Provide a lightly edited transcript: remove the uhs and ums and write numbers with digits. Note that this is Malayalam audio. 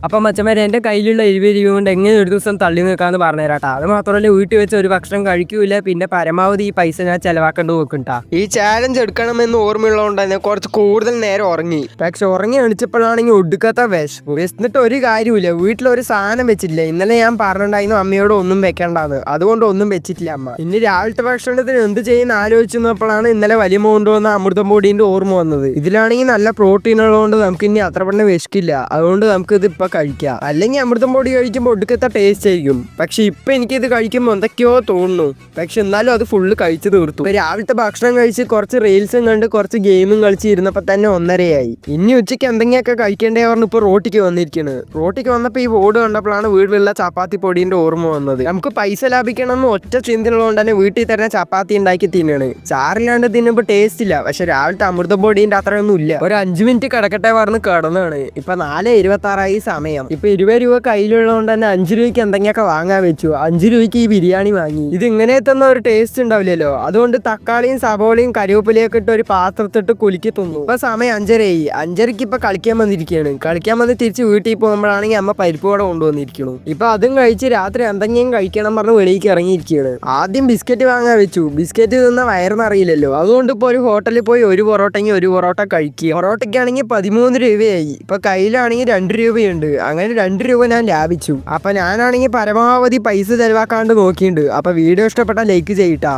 അപ്പം മച്ചന്മാരെ എൻ്റെ കയ്യിലുള്ള 20 രൂപ കൊണ്ട് എങ്ങനെ ഒരു ദിവസം തള്ളി നിൽക്കാമെന്ന് പറഞ്ഞു തരാട്ടാ. അത് മാത്രമല്ല വീട്ടിൽ വെച്ച് ഒരു ഭക്ഷണം കഴിക്കൂല, പിന്നെ പരമാവധി ഈ പൈസ ഞാൻ ചിലവാക്കേണ്ടി നോക്കണ്ടാ. ഈ ചാലഞ്ച് എടുക്കണമെന്ന് ഓർമ്മയുള്ളതുകൊണ്ട് തന്നെ കുറച്ച് കൂടുതൽ നേരം ഉറങ്ങി. പക്ഷെ ഉറങ്ങി എണിച്ചപ്പോഴാണെങ്കിൽ ഒടുക്കത്ത വിശന്നിട്ട് ഒരു കാര്യമില്ല. വീട്ടിലൊരു സാധനം വെച്ചില്ല. ഇന്നലെ ഞാൻ പറഞ്ഞിട്ടുണ്ടായിരുന്നു അമ്മയോട് ഒന്നും വെക്കണ്ടാന്ന്, അതുകൊണ്ട് ഒന്നും വെച്ചിട്ടില്ല അമ്മ. ഇനി രാവിലത്തെ ഭക്ഷണത്തിന് എന്ത് ചെയ്യുന്ന ആലോചിച്ചപ്പോഴാണ് ഇന്നലെ വലിയ കൊണ്ടുവന്ന അമൃതം പൊടിന്റെ ഓർമ്മ വന്നത്. ഇതിലാണെങ്കിൽ നല്ല പ്രോട്ടീൻ ഉള്ളതുകൊണ്ട് നമുക്ക് ഇനി അത്ര പെട്ടെന്ന് വിശക്കില്ല. അതുകൊണ്ട് നമുക്ക് ഇത് ഇപ്പൊ കഴിക്കാം. അല്ലെങ്കിൽ അമൃതം പൊടി കഴിക്കുമ്പോൾ ഒടുക്കത്തെ ടേസ്റ്റ് ആയിരിക്കും. പക്ഷെ ഇപ്പൊ എനിക്കിത് കഴിക്കുമ്പോൾ എന്തൊക്കെയോ തോന്നുന്നു. പക്ഷെ എന്നാലും അത് ഫുള്ള് കഴിച്ചു തീർത്തു. രാവിലത്തെ ഭക്ഷണം കഴിച്ച് കുറച്ച് റീൽസും കണ്ട് കുറച്ച് ഗെയിമും കളിച്ചിരുന്നപ്പോൾ തന്നെ 1:30 ഇനി ഉച്ചയ്ക്ക് എന്തെങ്കിലുമൊക്കെ കഴിക്കേണ്ടേ പറഞ്ഞ് ഇപ്പോൾ റോട്ടിക്ക് വന്നിരിക്കുന്നത്. റോട്ടിക്ക് വന്നപ്പോൾ ഈ ബോർഡ് കണ്ടപ്പോഴാണ് വീട്ടിലുള്ള ചപ്പാത്തി പൊടിന്റെ ഓർമ്മ വന്നത്. നമുക്ക് പൈസ ലാഭിക്കണം ഒറ്റ ചിന്തയുള്ളതുകൊണ്ട് തന്നെ വീട്ടിൽ തന്നെ ചപ്പാത്തി ഉണ്ടാക്കി തിന്നാണ്. ചാറില്ലാണ്ട് തിന്നുമ്പോൾ ടേസ്റ്റ് ഇല്ല. പക്ഷെ രാവിലത്തെ അമൃതം പൊടിന്റെ അത്രയൊന്നും ഇല്ല. ഒരു 5 മിനിറ്റ് കിടക്കട്ടെ പറഞ്ഞ് കിടന്നാണ്. ഇപ്പൊ 4:26 സമയം. ഇപ്പൊ 20 രൂപ കയ്യിലുള്ളതുകൊണ്ട് തന്നെ 5 രൂപയ്ക്ക് എന്തെങ്കിലുമൊക്കെ വാങ്ങാൻ വെച്ചു. 5 രൂപയ്ക്ക് ഈ ബിരിയാണി വാങ്ങി. ഇത് ഇങ്ങനെ തന്ന ഒരു ടേസ്റ്റ് ഉണ്ടാവില്ലല്ലോ. അതുകൊണ്ട് തക്കാളിയും സവോളയും കറിവേപ്പിലയൊക്കെ ഇട്ട് ഒരു പാത്രത്തിട്ട് കുലുക്കി തിന്നു. ഇപ്പൊ സമയം 5:30. 5:30 ഇപ്പൊ കളിക്കാൻ വന്നിരിക്കുകയാണ്. കളിക്കാൻ വന്ന് തിരിച്ച് വീട്ടിൽ പോകുമ്പോഴാണെങ്കിൽ അമ്മ പരിപ്പ് വട കൊണ്ടുവന്നിരിക്കുന്നു. ഇപ്പൊ അതും കഴിച്ച് രാത്രി എന്തെങ്കിലും കഴിക്കണം പറഞ്ഞ് വെളിയിലേക്ക് ഇറങ്ങിയിരിക്കുകയാണ്. ആദ്യം ബിസ്ക്കറ്റ് വാങ്ങാൻ വെച്ചു. ബിസ്ക്കറ്റ് തിന്ന വയറിനറിയില്ലല്ലോ. അതുകൊണ്ട് ഇപ്പോൾ ഒരു ഹോട്ടലിൽ പോയി ഒരു പൊറോട്ടയ്ക്ക് ഒരു പൊറോട്ട കഴിക്കുക. പൊറോട്ടയ്ക്കാണെങ്കിൽ 13 രൂപയായി. ഇപ്പൊ കയ്യിലാണെങ്കിൽ 2 രൂപയുണ്ട്. അങ്ങനെ 2 രൂപ ഞാൻ ലാഭിച്ചു. അപ്പൊ ഞാനാണെങ്കിൽ പരമാവധി പൈസ ചെലവാക്കാണ്ട് നോക്കിയിട്ടുണ്ട്. അപ്പൊ വീഡിയോ ഇഷ്ടപ്പെട്ടാൽ ലൈക്ക് ചെയ്യട്ടാ.